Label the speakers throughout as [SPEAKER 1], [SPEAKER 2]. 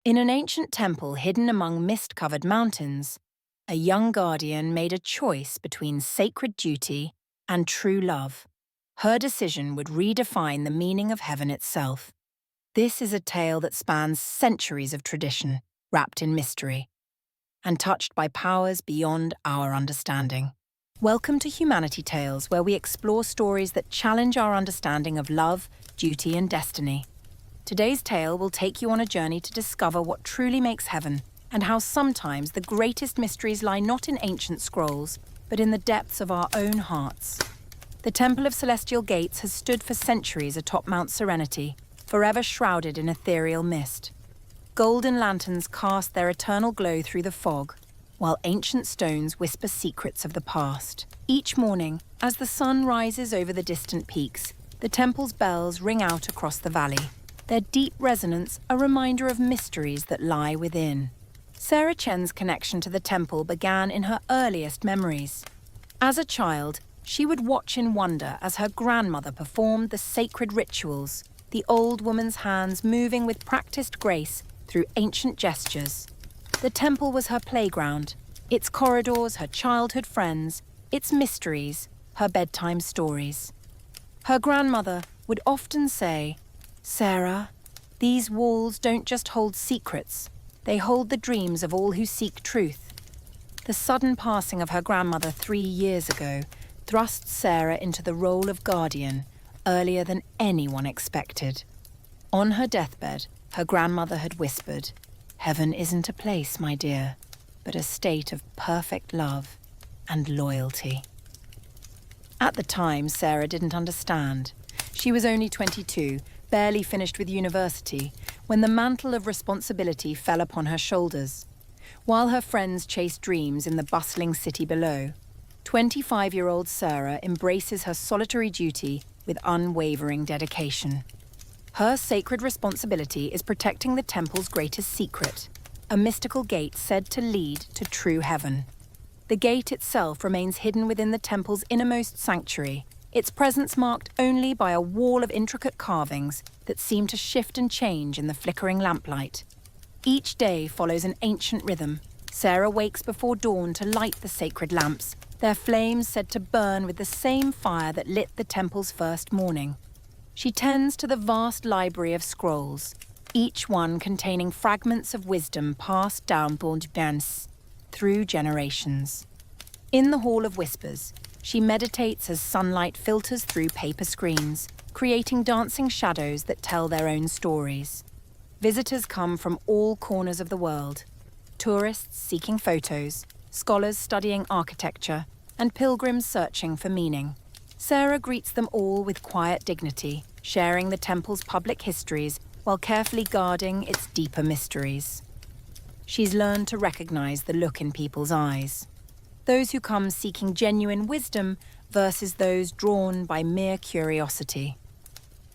[SPEAKER 1] In an ancient temple hidden among mist-covered mountains, a young guardian made a choice between sacred duty and true love. Her decision would redefine the meaning of heaven itself. This is a tale that spans centuries of tradition, wrapped in mystery, and touched by powers beyond our understanding. Welcome to Humanity Tales, where we explore stories that challenge our understanding of love, duty, and destiny. Today's tale will take you on a journey to discover what truly makes heaven and how sometimes the greatest mysteries lie not in ancient scrolls, but in the depths of our own hearts. The Temple of Celestial Gates has stood for centuries atop Mount Serenity, forever shrouded in ethereal mist. Golden lanterns cast their eternal glow through the fog, while ancient stones whisper secrets of the past. Each morning, as the sun rises over the distant peaks, the temple's bells ring out across the valley, their deep resonance a reminder of mysteries that lie within. Sarah Chen's connection to the temple began in her earliest memories. As a child, she would watch in wonder as her grandmother performed the sacred rituals, the old woman's hands moving with practiced grace through ancient gestures. The temple was her playground, its corridors her childhood friends, its mysteries her bedtime stories. Her grandmother would often say, "Sarah, these walls don't just hold secrets, they hold the dreams of all who seek truth." The sudden passing of her grandmother 3 years ago thrust Sarah into the role of guardian earlier than anyone expected. On her deathbed, her grandmother had whispered, "Heaven isn't a place, my dear, but a state of perfect love and loyalty." At the time, Sarah didn't understand. She was only 22, barely finished with university, when the mantle of responsibility fell upon her shoulders. While her friends chased dreams in the bustling city below, 25-year-old Sarah embraces her solitary duty with unwavering dedication. Her sacred responsibility is protecting the temple's greatest secret, a mystical gate said to lead to true heaven. The gate itself remains hidden within the temple's innermost sanctuary, its presence marked only by a wall of intricate carvings that seem to shift and change in the flickering lamplight. Each day follows an ancient rhythm. Sarah wakes before dawn to light the sacred lamps, their flames said to burn with the same fire that lit the temple's first morning. She tends to the vast library of scrolls, each one containing fragments of wisdom passed down through generations. In the Hall of Whispers, she meditates as sunlight filters through paper screens, creating dancing shadows that tell their own stories. Visitors come from all corners of the world, tourists seeking photos, scholars studying architecture, and pilgrims searching for meaning. Sarah greets them all with quiet dignity, sharing the temple's public histories while carefully guarding its deeper mysteries. She's learned to recognize the look in people's eyes. Those who come seeking genuine wisdom versus those drawn by mere curiosity.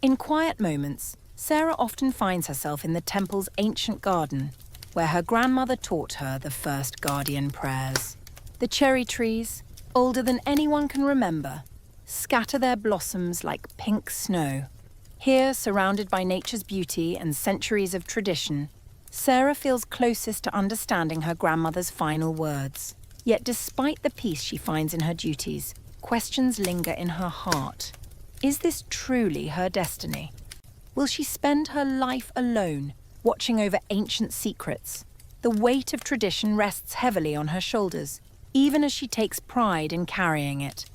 [SPEAKER 1] In quiet moments, Sarah often finds herself in the temple's ancient garden, where her grandmother taught her the first guardian prayers. The cherry trees, older than anyone can remember, scatter their blossoms like pink snow. Here, surrounded by nature's beauty and centuries of tradition, Sarah feels closest to understanding her grandmother's final words. Yet despite the peace she finds in her duties, questions linger in her heart. Is this truly her destiny? Will she spend her life alone, watching over ancient secrets? The weight of tradition rests heavily on her shoulders, even as she takes pride in carrying it.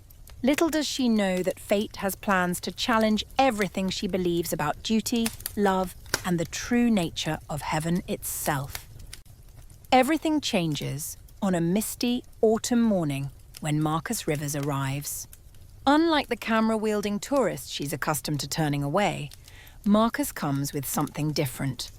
[SPEAKER 1] Little does she know that fate has plans to challenge everything she believes about duty, love, and the true nature of heaven itself. Everything changes on a misty autumn morning when Marcus Rivers arrives. Unlike the camera-wielding tourist she's accustomed to turning away, Marcus comes with something different.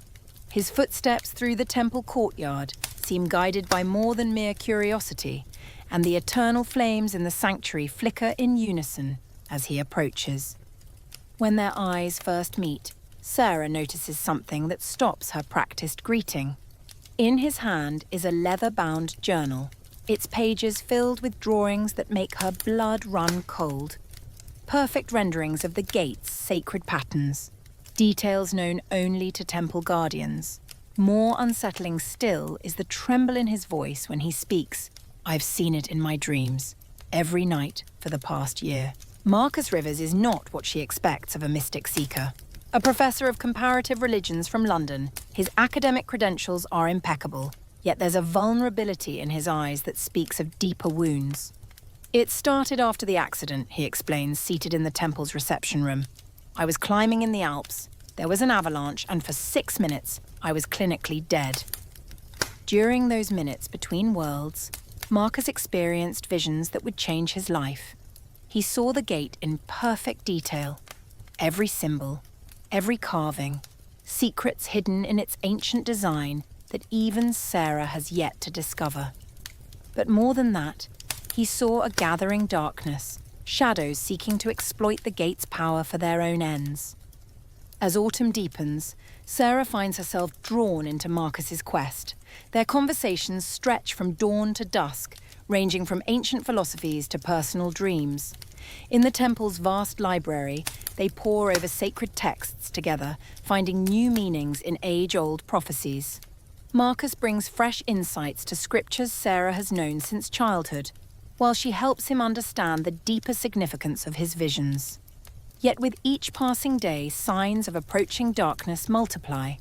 [SPEAKER 1] His footsteps through the temple courtyard seem guided by more than mere curiosity, and the eternal flames in the sanctuary flicker in unison as he approaches. When their eyes first meet, Sarah notices something that stops her practiced greeting. In his hand is a leather-bound journal, its pages filled with drawings that make her blood run cold. Perfect renderings of the gate's sacred patterns, details known only to temple guardians. More unsettling still is the tremble in his voice when he speaks. I've seen it in my dreams, every night for the past year. Marcus Rivers is not what she expects of a mystic seeker. A professor of comparative religions from London, his academic credentials are impeccable, yet there's a vulnerability in his eyes that speaks of deeper wounds. It started after the accident, he explains, seated in the temple's reception room. I was climbing in the Alps. There was an avalanche, and for 6 minutes, I was clinically dead. During those minutes between worlds, Marcus experienced visions that would change his life. He saw the gate in perfect detail. Every symbol, every carving, secrets hidden in its ancient design that even Sarah has yet to discover. But more than that, he saw a gathering darkness, shadows seeking to exploit the gate's power for their own ends. As autumn deepens, Sarah finds herself drawn into Marcus's quest. Their conversations stretch from dawn to dusk, ranging from ancient philosophies to personal dreams. In the temple's vast library, they pore over sacred texts together, finding new meanings in age-old prophecies. Marcus brings fresh insights to scriptures Sarah has known since childhood, while she helps him understand the deeper significance of his visions. Yet with each passing day, signs of approaching darkness multiply.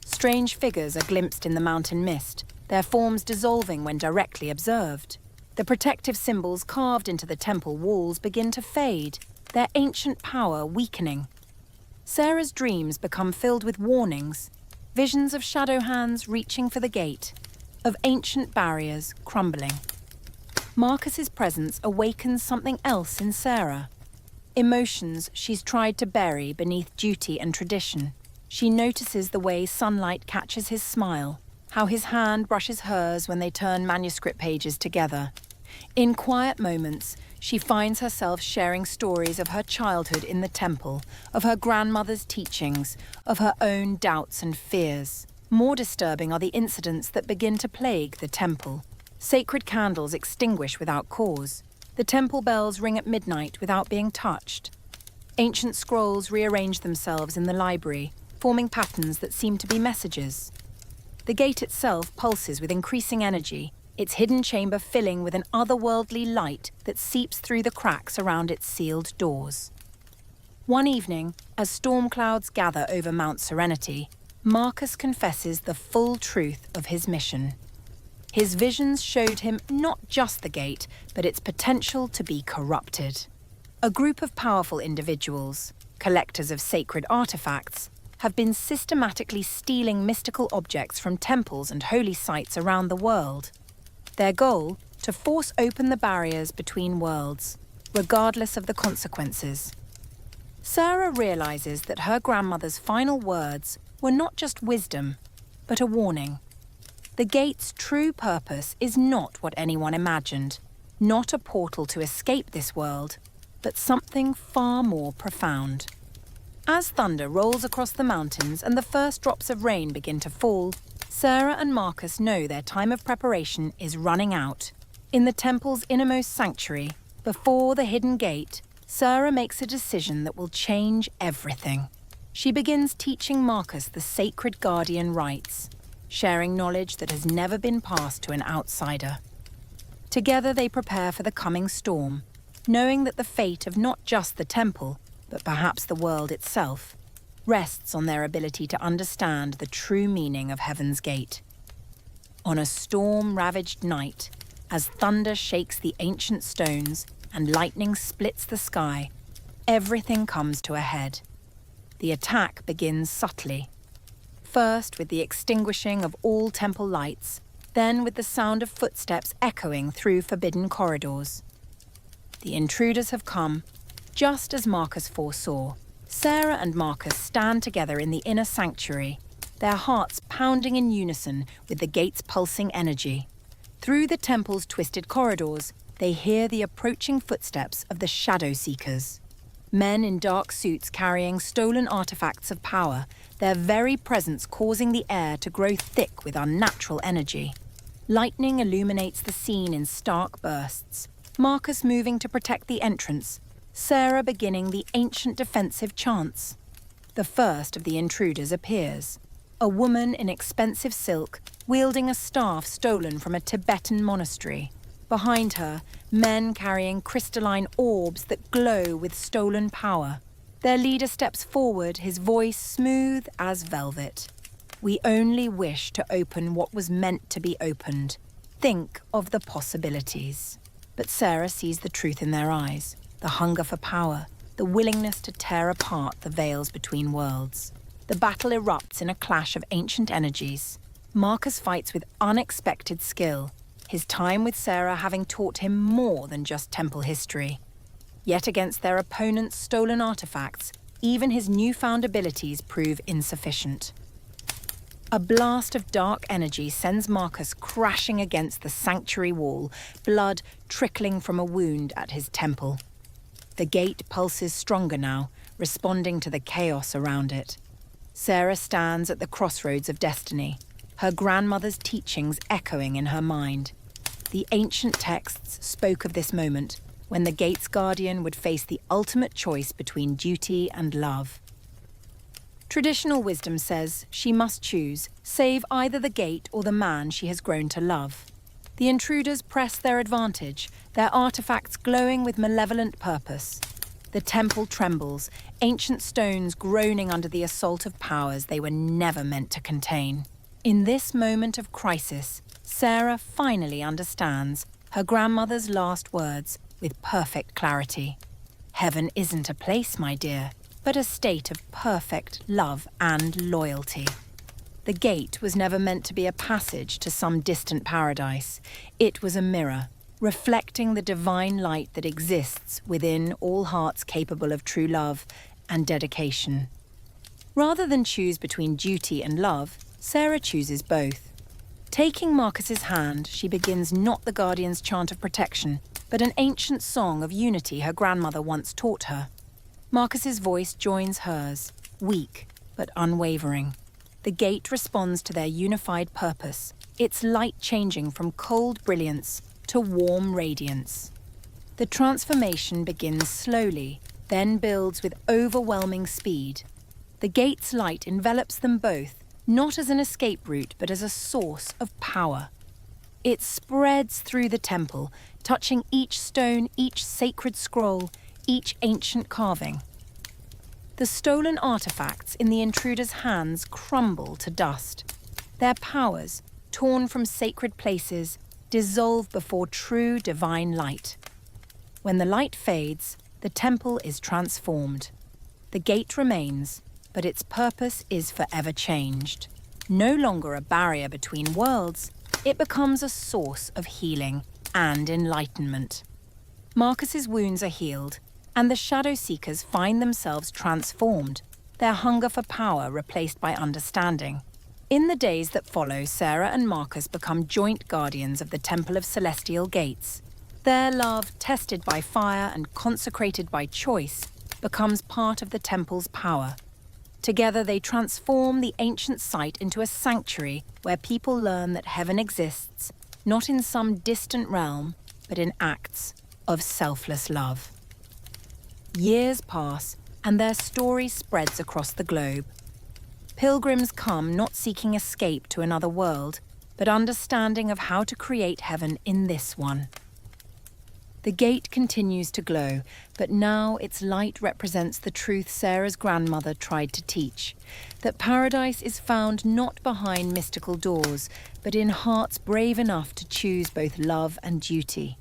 [SPEAKER 1] Strange figures are glimpsed in the mountain mist, their forms dissolving when directly observed. The protective symbols carved into the temple walls begin to fade, their ancient power weakening. Sarah's dreams become filled with warnings, visions of shadow hands reaching for the gate, of ancient barriers crumbling. Marcus's presence awakens something else in Sarah. Emotions she's tried to bury beneath duty and tradition. She notices the way sunlight catches his smile, how his hand brushes hers when they turn manuscript pages together. In quiet moments, she finds herself sharing stories of her childhood in the temple, of her grandmother's teachings, of her own doubts and fears. More disturbing are the incidents that begin to plague the temple. Sacred candles extinguish without cause. The temple bells ring at midnight without being touched. Ancient scrolls rearrange themselves in the library, forming patterns that seem to be messages. The gate itself pulses with increasing energy, its hidden chamber filling with an otherworldly light that seeps through the cracks around its sealed doors. One evening, as storm clouds gather over Mount Serenity, Marcus confesses the full truth of his mission. His visions showed him not just the gate, but its potential to be corrupted. A group of powerful individuals, collectors of sacred artifacts, have been systematically stealing mystical objects from temples and holy sites around the world. Their goal, to force open the barriers between worlds, regardless of the consequences. Sarah realizes that her grandmother's final words were not just wisdom, but a warning. The gate's true purpose is not what anyone imagined, not a portal to escape this world, but something far more profound. As thunder rolls across the mountains and the first drops of rain begin to fall, Sarah and Marcus know their time of preparation is running out. In the temple's innermost sanctuary, before the hidden gate, Sarah makes a decision that will change everything. She begins teaching Marcus the sacred guardian rites, sharing knowledge that has never been passed to an outsider. Together they prepare for the coming storm, knowing that the fate of not just the temple, but perhaps the world itself, rests on their ability to understand the true meaning of Heaven's Gate. On a storm-ravaged night, as thunder shakes the ancient stones and lightning splits the sky, everything comes to a head. The attack begins subtly. First with the extinguishing of all temple lights, then with the sound of footsteps echoing through forbidden corridors. The intruders have come, just as Marcus foresaw. Sarah and Marcus stand together in the inner sanctuary, their hearts pounding in unison with the gate's pulsing energy. Through the temple's twisted corridors, they hear the approaching footsteps of the Shadow Seekers. Men in dark suits carrying stolen artifacts of power, their very presence causing the air to grow thick with unnatural energy. Lightning illuminates the scene in stark bursts, Marcus moving to protect the entrance, Sarah beginning the ancient defensive chants. The first of the intruders appears. a woman in expensive silk, wielding a staff stolen from a Tibetan monastery. Behind her, men carrying crystalline orbs that glow with stolen power. Their leader steps forward, his voice smooth as velvet. We only wish to open what was meant to be opened. Think of the possibilities. But Sarah sees the truth in their eyes, the hunger for power, the willingness to tear apart the veils between worlds. The battle erupts in a clash of ancient energies. Marcus fights with unexpected skill, his time with Sarah having taught him more than just temple history. Yet against their opponent's stolen artifacts, even his newfound abilities prove insufficient. A blast of dark energy sends Marcus crashing against the sanctuary wall, blood trickling from a wound at his temple. The gate pulses stronger now, responding to the chaos around it. Sarah stands at the crossroads of destiny, her grandmother's teachings echoing in her mind. The ancient texts spoke of this moment, when the gate's guardian would face the ultimate choice between duty and love. Traditional wisdom says she must choose, save either the gate or the man she has grown to love. The intruders press their advantage, their artifacts glowing with malevolent purpose. The temple trembles, ancient stones groaning under the assault of powers they were never meant to contain. In this moment of crisis, Sarah finally understands her grandmother's last words with perfect clarity. Heaven isn't a place, my dear, but a state of perfect love and loyalty. The gate was never meant to be a passage to some distant paradise. It was a mirror, reflecting the divine light that exists within all hearts capable of true love and dedication. Rather than choose between duty and love, Sarah chooses both. Taking Marcus's hand, she begins not the guardian's chant of protection, but an ancient song of unity her grandmother once taught her. Marcus's voice joins hers, weak but unwavering. The gate responds to their unified purpose, its light changing from cold brilliance to warm radiance. The transformation begins slowly, then builds with overwhelming speed. The gate's light envelops them both, not as an escape route, but as a source of power. It spreads through the temple, touching each stone, each sacred scroll, each ancient carving. The stolen artifacts in the intruders' hands crumble to dust. Their powers, torn from sacred places, dissolve before true divine light. When the light fades, the temple is transformed. The gate remains, but its purpose is forever changed. No longer a barrier between worlds, it becomes a source of healing and enlightenment. Marcus's wounds are healed, and the Shadow Seekers find themselves transformed, their hunger for power replaced by understanding. In the days that follow, Sarah and Marcus become joint guardians of the Temple of Celestial Gates. Their love, tested by fire and consecrated by choice, becomes part of the temple's power. Together they transform the ancient site into a sanctuary where people learn that heaven exists, not in some distant realm, but in acts of selfless love. Years pass, and their story spreads across the globe. Pilgrims come not seeking escape to another world, but understanding of how to create heaven in this one. The gate continues to glow, but now its light represents the truth Sarah's grandmother tried to teach, that paradise is found not behind mystical doors, but in hearts brave enough to choose both love and duty.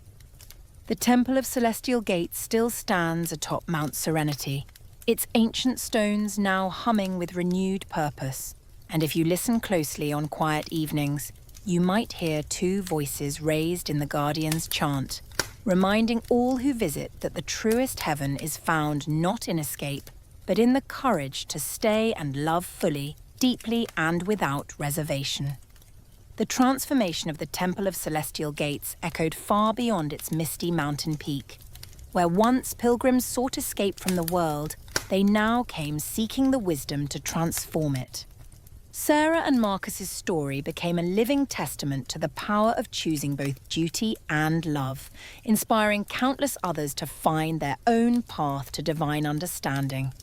[SPEAKER 1] The Temple of Celestial Gates still stands atop Mount Serenity, its ancient stones now humming with renewed purpose. And if you listen closely on quiet evenings, you might hear two voices raised in the Guardian's chant, reminding all who visit that the truest heaven is found not in escape, but in the courage to stay and love fully, deeply, and without reservation. The transformation of the Temple of Celestial Gates echoed far beyond its misty mountain peak. Where once pilgrims sought escape from the world, they now came seeking the wisdom to transform it. Sarah and Marcus's story became a living testament to the power of choosing both duty and love, inspiring countless others to find their own path to divine understanding.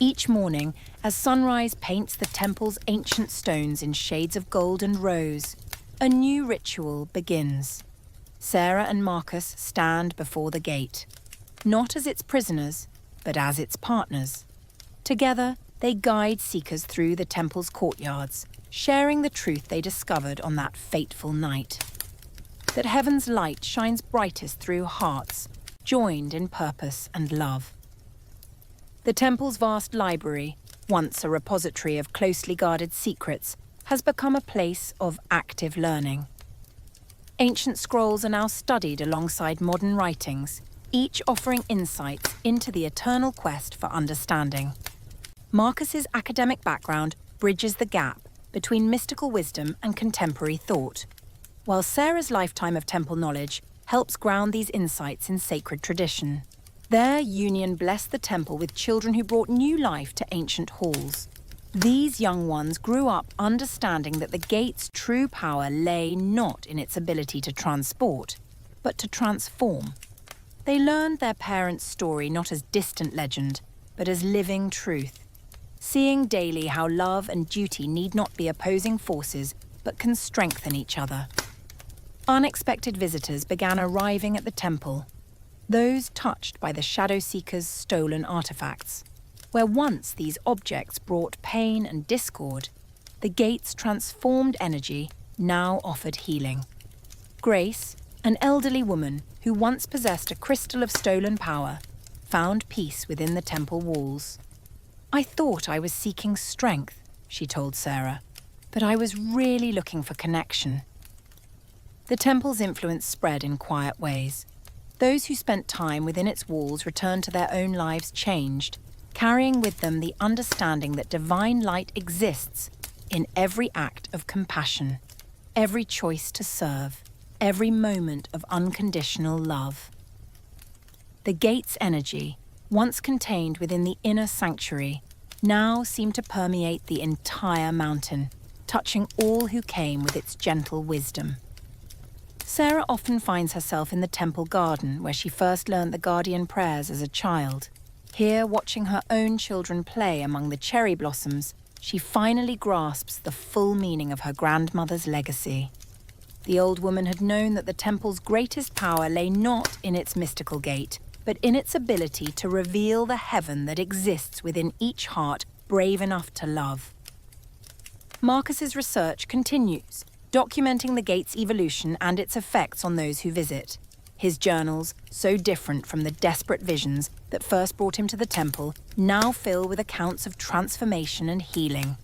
[SPEAKER 1] Each morning, as sunrise paints the temple's ancient stones in shades of gold and rose, a new ritual begins. Sarah and Marcus stand before the gate, not as its prisoners, but as its partners. Together, they guide seekers through the temple's courtyards, sharing the truth they discovered on that fateful night. That heaven's light shines brightest through hearts, joined in purpose and love. The temple's vast library, once a repository of closely guarded secrets, has become a place of active learning. Ancient scrolls are now studied alongside modern writings, each offering insights into the eternal quest for understanding. Marcus's academic background bridges the gap between mystical wisdom and contemporary thought, while Sarah's lifetime of temple knowledge helps ground these insights in sacred tradition. Their union blessed the temple with children who brought new life to ancient halls. These young ones grew up understanding that the gate's true power lay not in its ability to transport, but to transform. They learned their parents' story not as distant legend, but as living truth, seeing daily how love and duty need not be opposing forces, but can strengthen each other. Unexpected visitors began arriving at the temple, those touched by the Shadow Seeker's stolen artifacts. Where once these objects brought pain and discord, the gate's transformed energy now offered healing. Grace, an elderly woman who once possessed a crystal of stolen power, found peace within the temple walls. "I thought I was seeking strength," she told Sarah, "but I was really looking for connection." The temple's influence spread in quiet ways. Those who spent time within its walls returned to their own lives changed, carrying with them the understanding that divine light exists in every act of compassion, every choice to serve, every moment of unconditional love. The gate's energy, once contained within the inner sanctuary, now seemed to permeate the entire mountain, touching all who came with its gentle wisdom. Sarah often finds herself in the temple garden where she first learned the guardian prayers as a child. Here, watching her own children play among the cherry blossoms, she finally grasps the full meaning of her grandmother's legacy. The old woman had known that the temple's greatest power lay not in its mystical gate, but in its ability to reveal the heaven that exists within each heart brave enough to love. Marcus's research continues, documenting the gate's evolution and its effects on those who visit. His journals, so different from the desperate visions that first brought him to the temple, now fill with accounts of transformation and healing.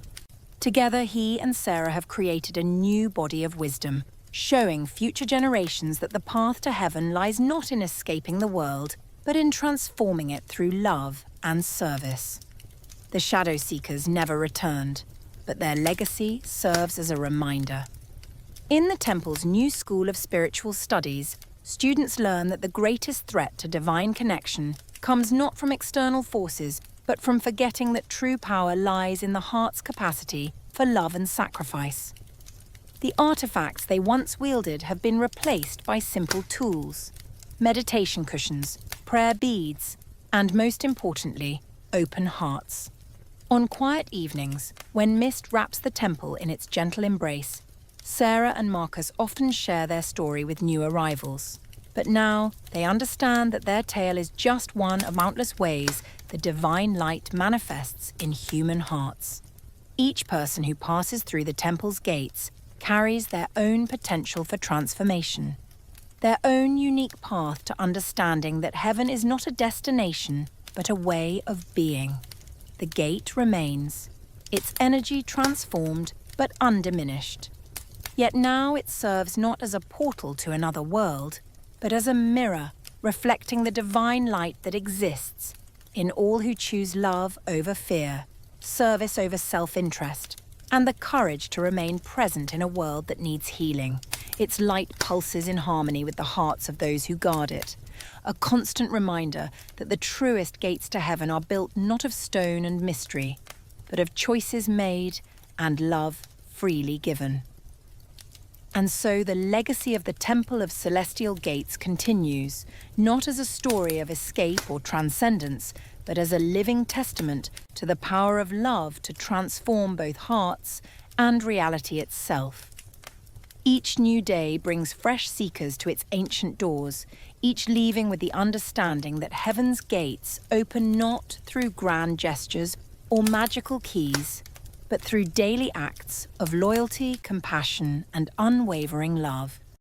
[SPEAKER 1] Together, he and Sarah have created a new body of wisdom, showing future generations that the path to heaven lies not in escaping the world, but in transforming it through love and service. The Shadow Seekers never returned, but their legacy serves as a reminder. In the temple's new school of spiritual studies, students learn that the greatest threat to divine connection comes not from external forces, but from forgetting that true power lies in the heart's capacity for love and sacrifice. The artifacts they once wielded have been replaced by simple tools: meditation cushions, prayer beads, and most importantly, open hearts. On quiet evenings, when mist wraps the temple in its gentle embrace, Sarah and Marcus often share their story with new arrivals. But now they understand that their tale is just one of countless ways the divine light manifests in human hearts. Each person who passes through the temple's gates carries their own potential for transformation, their own unique path to understanding that heaven is not a destination, but a way of being. The gate remains, its energy transformed but undiminished. Yet now it serves not as a portal to another world, but as a mirror reflecting the divine light that exists in all who choose love over fear, service over self-interest, and the courage to remain present in a world that needs healing. Its light pulses in harmony with the hearts of those who guard it, a constant reminder that the truest gates to heaven are built not of stone and mystery, but of choices made and love freely given. And so the legacy of the Temple of Celestial Gates continues, not as a story of escape or transcendence, but as a living testament to the power of love to transform both hearts and reality itself. Each new day brings fresh seekers to its ancient doors, each leaving with the understanding that heaven's gates open not through grand gestures or magical keys, but through daily acts of loyalty, compassion, and unwavering love.